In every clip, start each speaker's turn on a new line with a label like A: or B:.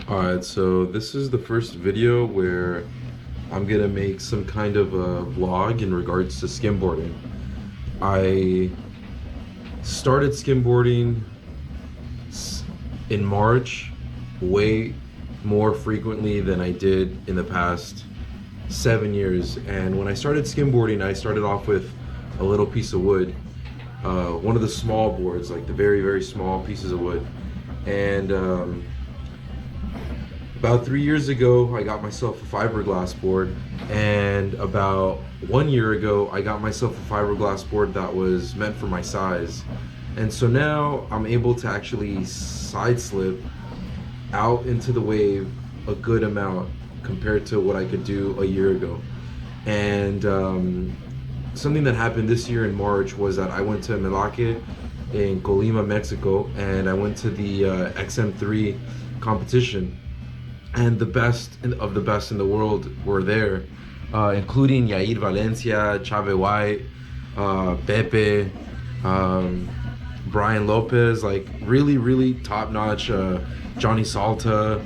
A: Alright, so this is the first video where I'm gonna make some kind of a vlog in regards to skimboarding. I started skimboarding in March way more frequently than I did in the past 7 years. And when I started skimboarding, I started off with a little piece of wood, one of the small boards, like the very, very small pieces of wood. And about 3 years ago, I got myself a fiberglass board, and about 1 year ago, I got myself a fiberglass board that was meant for my size. And so now I'm able to actually side slip out into the wave a good amount compared to what I could do a year ago. And something that happened this year in March was that I went to Melake in Colima, Mexico, and I went to the XM3 competition, and the best of the best in the world were there, including Yair Valencia, Chave White, Pepe, Brian Lopez, like really, really top-notch, Johnny Salta,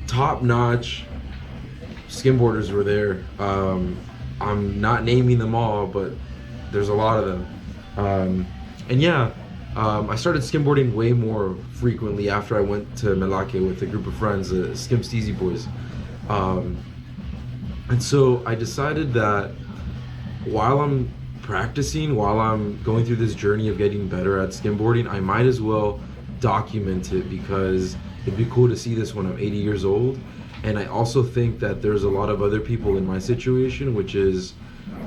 A: top-notch skimboarders were there. I'm not naming them all, but there's a lot of them. And yeah, I started skimboarding way more frequently after I went to Melake with a group of friends, the Skim Steezy Boys. And so I decided that while I'm practicing, while I'm going through this journey of getting better at skimboarding, I might as well document it, because it'd be cool to see this when I'm 80 years old. And I also think that there's a lot of other people in my situation, which is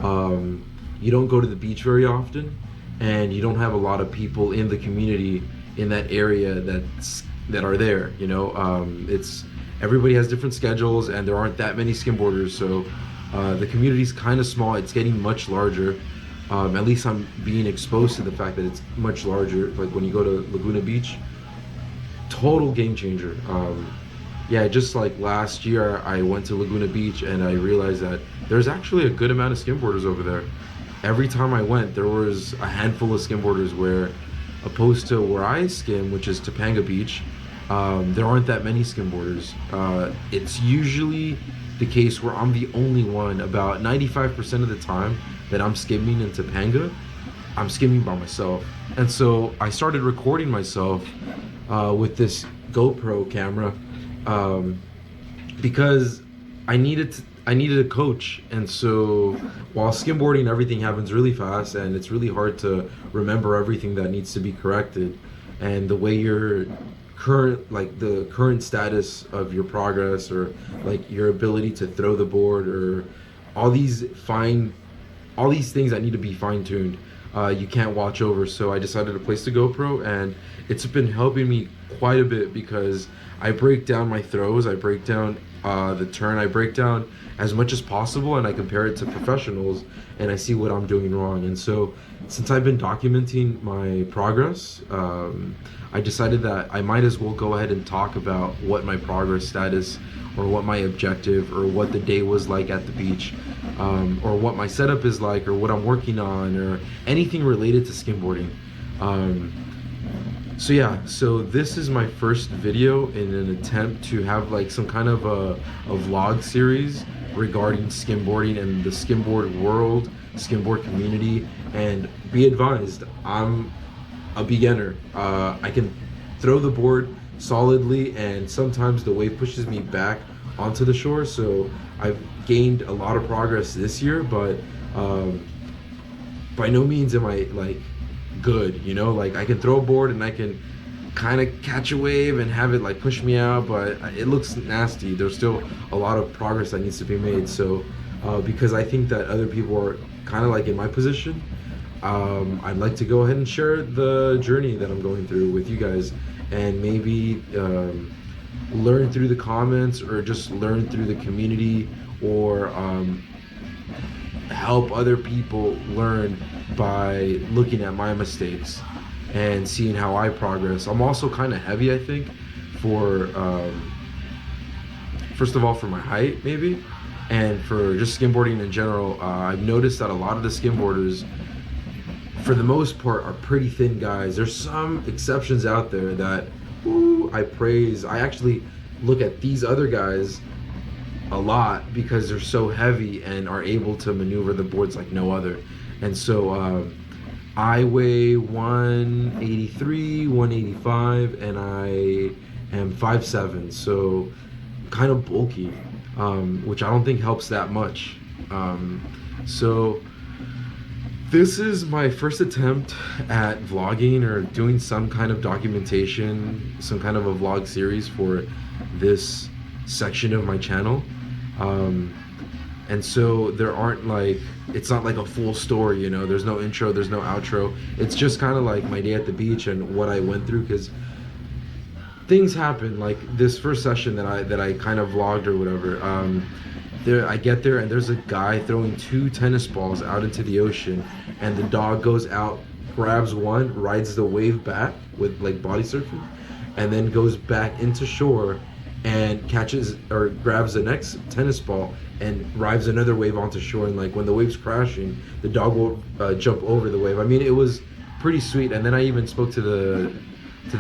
A: you don't go to the beach very often, and you don't have a lot of people in the community in that area that are there. It's everybody has different schedules, and there aren't that many skimboarders, so the community's kind of small. It's getting much larger. At least I'm being exposed to the fact that it's much larger. Like when you go to Laguna Beach, total game changer. Yeah, just like last year, I went to Laguna Beach and I realized that there's actually a good amount of skimboarders over there. Every time I went, there was a handful of skimboarders, where opposed to where I skim, which is Topanga Beach, there aren't that many skimboarders. It's usually the case where I'm the only one. About 95% of the time that I'm skimming in Topanga, I'm skimming by myself. And so I started recording myself with this GoPro camera, because I needed a coach. And so while skimboarding, everything happens really fast, and it's really hard to remember everything that needs to be corrected, and the way your the current status of your progress, or like your ability to throw the board, or all these things that need to be fine-tuned, you can't watch over. So I decided to place the GoPro, and it's been helping me quite a bit, because I break down my throws, I break down the turn, I break down as much as possible, and I compare it to professionals, and I see what I'm doing wrong. And so since I've been documenting my progress, I decided that I might as well go ahead and talk about what my progress status, or what my objective, or what the day was like at the beach, or what my setup is like, or what I'm working on, or anything related to skimboarding. So yeah, so this is my first video in an attempt to have like some kind of a vlog series regarding skimboarding and the skimboard world, skimboard community. And be advised, I'm a beginner. I can throw the board solidly, and sometimes the wave pushes me back onto the shore. So I've gained a lot of progress this year, but by no means am I like good, like I can throw a board and I can kind of catch a wave and have it like push me out, but it looks nasty. There's still a lot of progress that needs to be made. So because I think that other people are kind of like in my position, I'd like to go ahead and share the journey that I'm going through with you guys, and maybe learn through the comments, or just learn through the community, or help other people learn by looking at my mistakes and seeing how I progress. I'm also kind of heavy, I think, for first of all, for my height maybe, and for just skimboarding in general. I've noticed that a lot of the skimboarders, for the most part, are pretty thin guys. There's some exceptions out there that I praise. I actually look at these other guys a lot because they're so heavy and are able to maneuver the boards like no other. And so I weigh 183, 185, and I am 5'7", so kind of bulky, which I don't think helps that much. So this is my first attempt at vlogging or doing some kind of documentation, some kind of a vlog series for this section of my channel. And so there aren't like, it's not like a full story, you know, there's no intro, there's no outro. It's just kind of like my day at the beach and what I went through, because things happen. Like this first session that I kind of vlogged or whatever, I get there and there's a guy throwing 2 tennis balls out into the ocean, and the dog goes out, grabs one, rides the wave back with like body surfing, and then goes back into shore and catches or grabs the next tennis ball and rides another wave onto shore. And like when the wave's crashing, the dog will jump over the wave. I mean, it was pretty sweet. And then I even spoke to the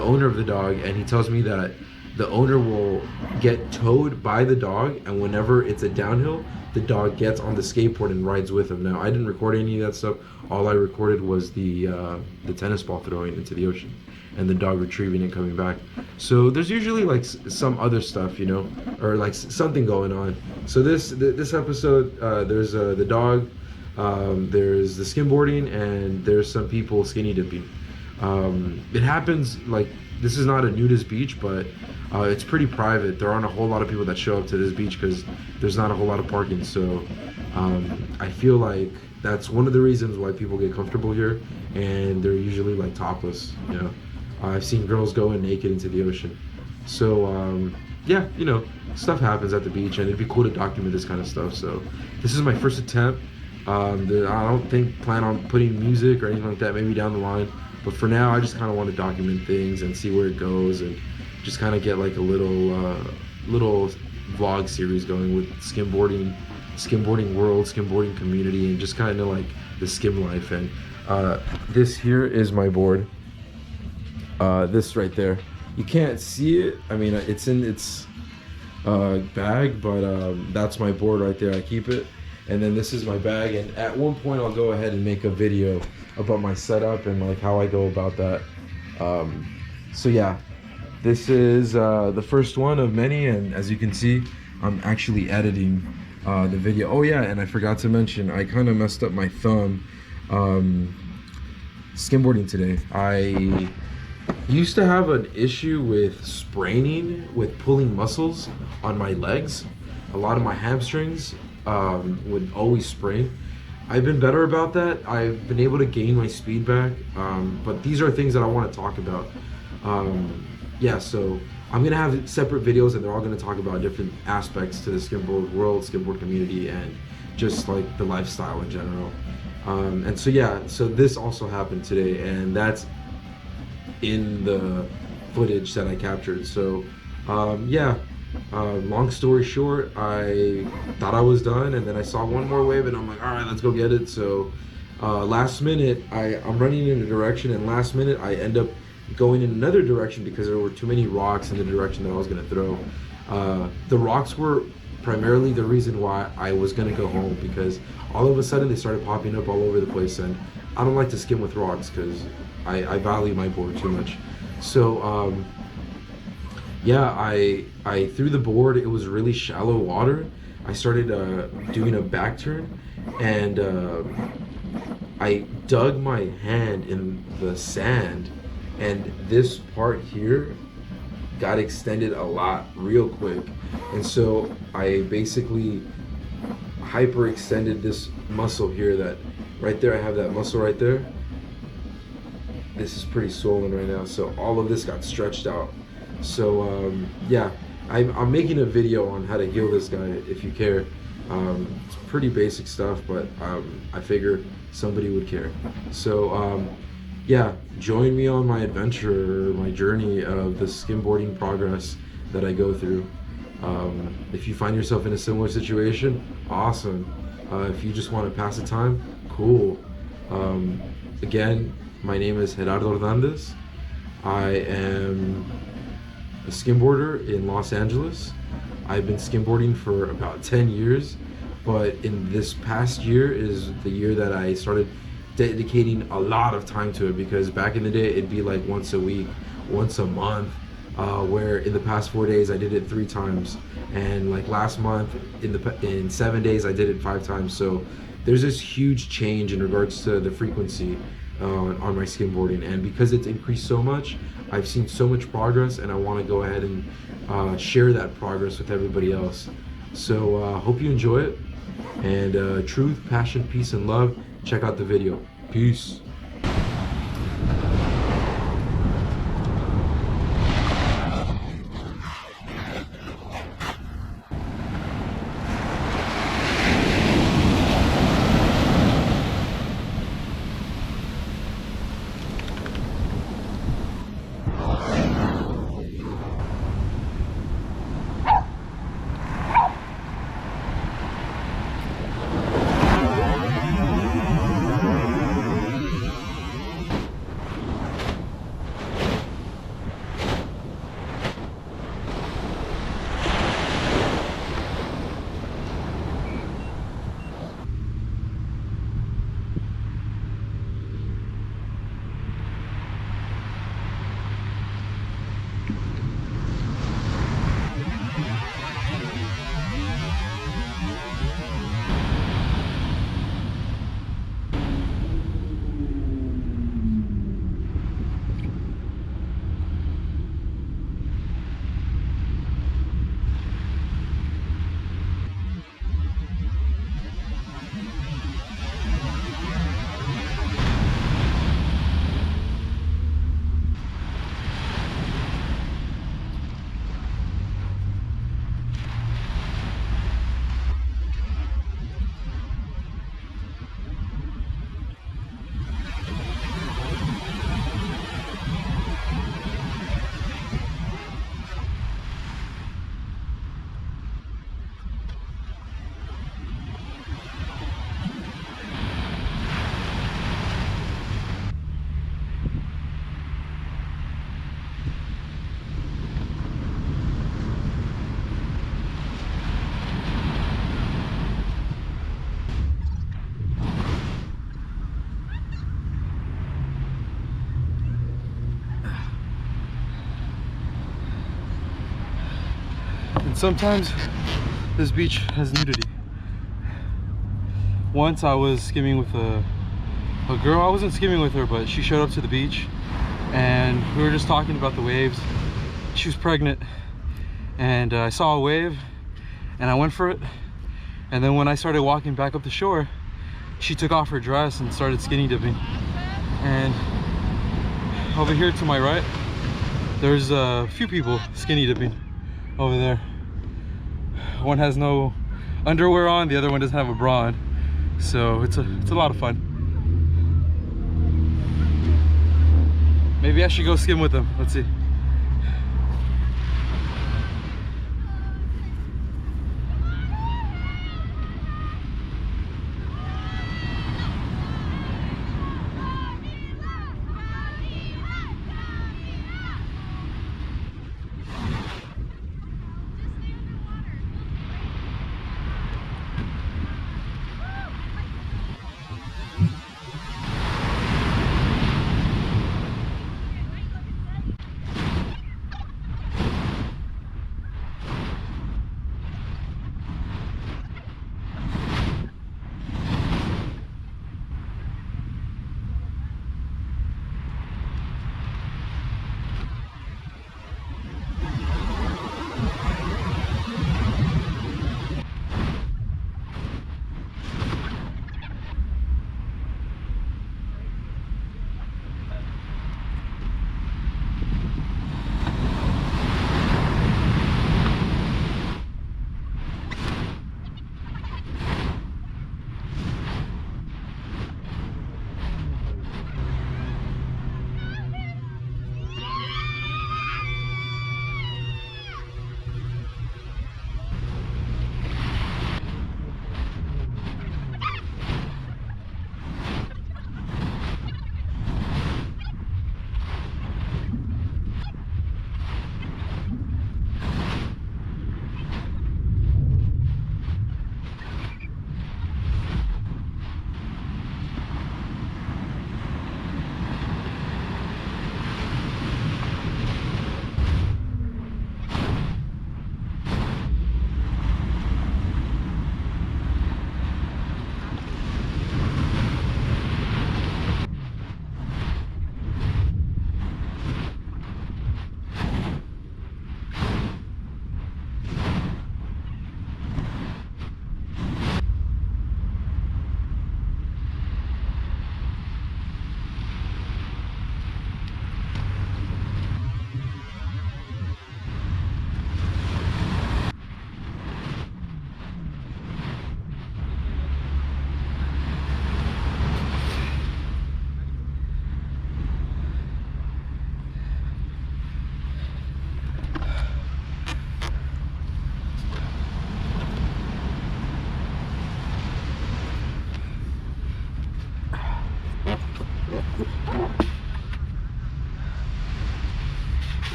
A: owner of the dog, and he tells me that the owner will get towed by the dog, and whenever it's a downhill, the dog gets on the skateboard and rides with him. Now, I didn't record any of that stuff. All I recorded was the tennis ball throwing into the ocean and the dog retrieving and coming back. So there's usually like some other stuff, you know, or like something going on. So this episode, there's the dog, there's the skimboarding, and there's some people skinny dipping. It happens, like, this is not a nudist beach, but it's pretty private. There aren't a whole lot of people that show up to this beach because there's not a whole lot of parking. So I feel like that's one of the reasons why people get comfortable here, and they're usually like topless, you know. I've seen girls go in naked into the ocean. So yeah, you know, stuff happens at the beach, and it'd be cool to document this kind of stuff. So this is my first attempt. I don't plan on putting music or anything like that, maybe down the line. But for now, I just kind of want to document things and see where it goes, and just kind of get like a little vlog series going with skimboarding world, skimboarding community, and just kind of like the skim life. And this here is my board. This right there, you can't see it. I mean, it's in its bag, but that's my board right there. I keep it. And then this is my bag, and at one point I'll go ahead and make a video about my setup and like how I go about that. So yeah, this is the first one of many, and as you can see, I'm actually editing the video. Oh yeah, and I forgot to mention, I kind of messed up my thumb skimboarding today. I used to have an issue with spraining, with pulling muscles on my legs. A lot of my hamstrings would always sprain. I've been better about that. I've been able to gain my speed back, but these are things that I want to talk about. Yeah, so I'm gonna have separate videos, and they're all gonna talk about different aspects to the skimboard world, skimboard community, and just like the lifestyle in general. And so yeah, so this also happened today, and that's in the footage that I captured. So yeah, long story short, I thought I was done, and then I saw one more wave, and I'm like, all right, let's go get it. So last minute, I'm running in a direction, and last minute I end up going in another direction because there were too many rocks in the direction that I was going to throw. The rocks were primarily the reason why I was going to go home, because all of a sudden they started popping up all over the place, and I don't like to skim with rocks because I value my board too much. So yeah, I threw the board. It was really shallow water. I started doing a back turn, and I dug my hand in the sand, and this part here got extended a lot real quick. And so I basically hyperextended this muscle here, that right there, I have that muscle right there. This is pretty swollen right now, so all of this got stretched out. So yeah, I'm making a video on how to heal this guy if you care. It's pretty basic stuff, but I figure somebody would care. So yeah, join me on my adventure, my journey of the skimboarding progress that I go through. If you find yourself in a similar situation, awesome. If you just want to pass the time, cool. Again, my name is Gerardo Hernandez. I am a skimboarder in Los Angeles. I've been skimboarding for about 10 years, but in this past year is the year that I started dedicating a lot of time to it, because back in the day it'd be like once a week, once a month, where in the past 4 days I did it 3 times, and like last month in 7 days I did it 5 times. So there's this huge change in regards to the frequency on my skimboarding, and because it's increased so much, I've seen so much progress, and I want to go ahead and share that progress with everybody else. So hope you enjoy it, and truth, passion, peace, and love. Check out the video. Peace.
B: And sometimes this beach has nudity. Once I was skimming with a girl. I wasn't skimming with her, but she showed up to the beach and we were just talking about the waves. She was pregnant, and I saw a wave and I went for it. And then when I started walking back up the shore, she took off her dress and started skinny dipping. And over here to my right, there's a few people skinny dipping over there. One has no underwear on, the other one doesn't have a bra on. So it's a lot of fun. Maybe I should go skim with them. Let's see.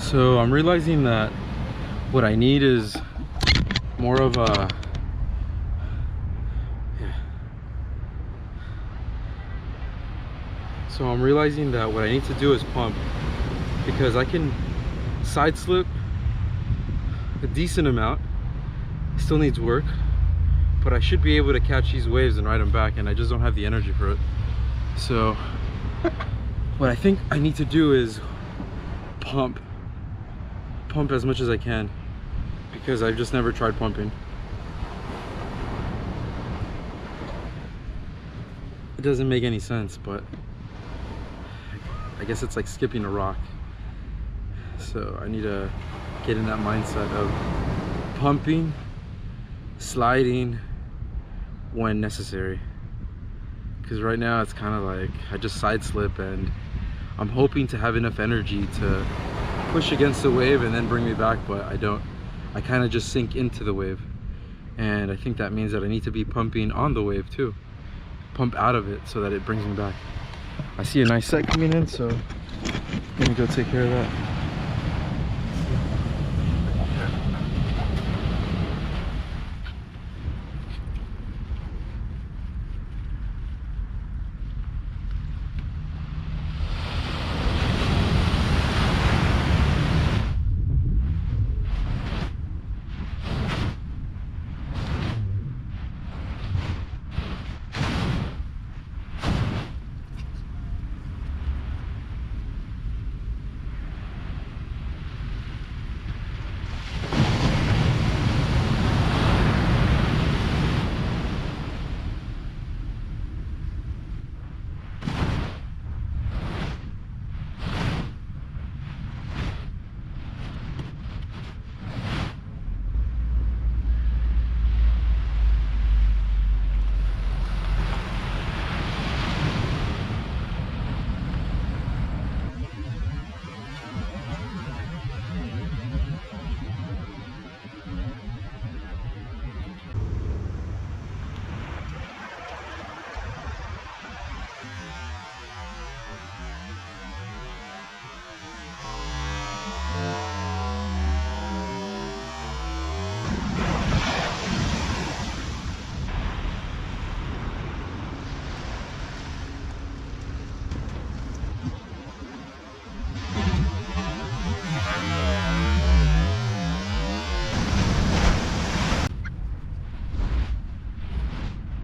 B: So I'm realizing that what I need is more of a, so I'm realizing that what I need to do is pump, because I can side slip a decent amount. Still needs work, but I should be able to catch these waves and ride them back, and I just don't have the energy for it. So what I think I need to do is pump as much as I can, because I've just never tried pumping. It doesn't make any sense, but I guess it's like skipping a rock. So I need to get in that mindset of pumping, sliding when necessary, because right now it's kind of like I just side slip, and I'm hoping to have enough energy to push against the wave and then bring me back, but I don't. I kind of just sink into the wave, and I think that means that I need to be pumping on the wave too, pump out of it so that it brings me back. I see a nice set coming in, so I'm gonna go take care of that.